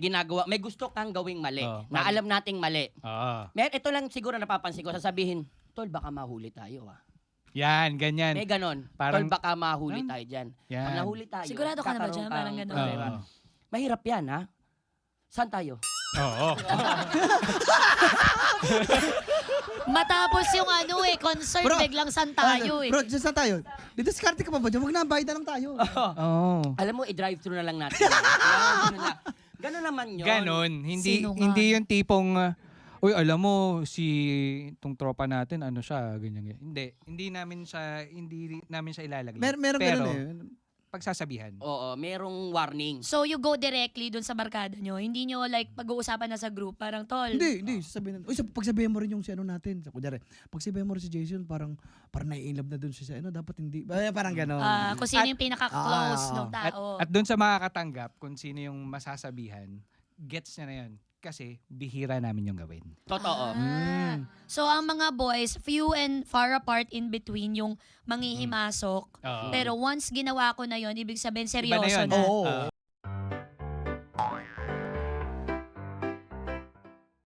ginagawa, may gusto kang gawing mali, Oo. na alam nating mali. Oo. Ito lang siguro napapansin ko, sasabihin, Tol, baka mahuli tayo Yan, ganyan. May ganon. Parang- Tol, baka mahuli tayo dyan. Yan. Pag nahuli tayo, Sigurado ka na ba kakaroon dyan? Parang ganon. problema. Oo. Mahirap yan, ha? Saan tayo? Oo. Matapos yung concert, Bro, biglang san tayo Bro, dyan saan tayo? Didiskarte ka pa ba dyan? Huwag na, bayad na lang tayo. Oo. Alam mo, i-drive-thru na lang natin. Ganon naman yun. Ganon. Hindi Sino nga? hindi yung tipong uy, alam mo itong tropa natin ano siya ganyan. Hindi namin siya ilalagay. Meron Pero ganun eh. pagsasabihan. Oo, merong warning. So you go directly dun sa barkada nyo. Hindi nyo like pag-uusapan na sa group. Parang tol. Hindi. Sasabihin natin. Uy, pagsabihin mo rin yung si ano natin. Kunyari, pagsabihin mo rin si Jason, parang nai-inlove na dun siya sa ano. Dapat hindi. Parang gano'n. Kung sino yung pinaka-close ng At tao. doon sa makakatanggap kung sino yung masasabihan, gets niya na 'yan kasi bihira namin yung gawin. Totoo. So ang mga boys, few and far apart in between yung manghihimasok. Oo. Pero once ginawa ko na yon, ibig sabihin Iba na seryoso yun. na. Oo.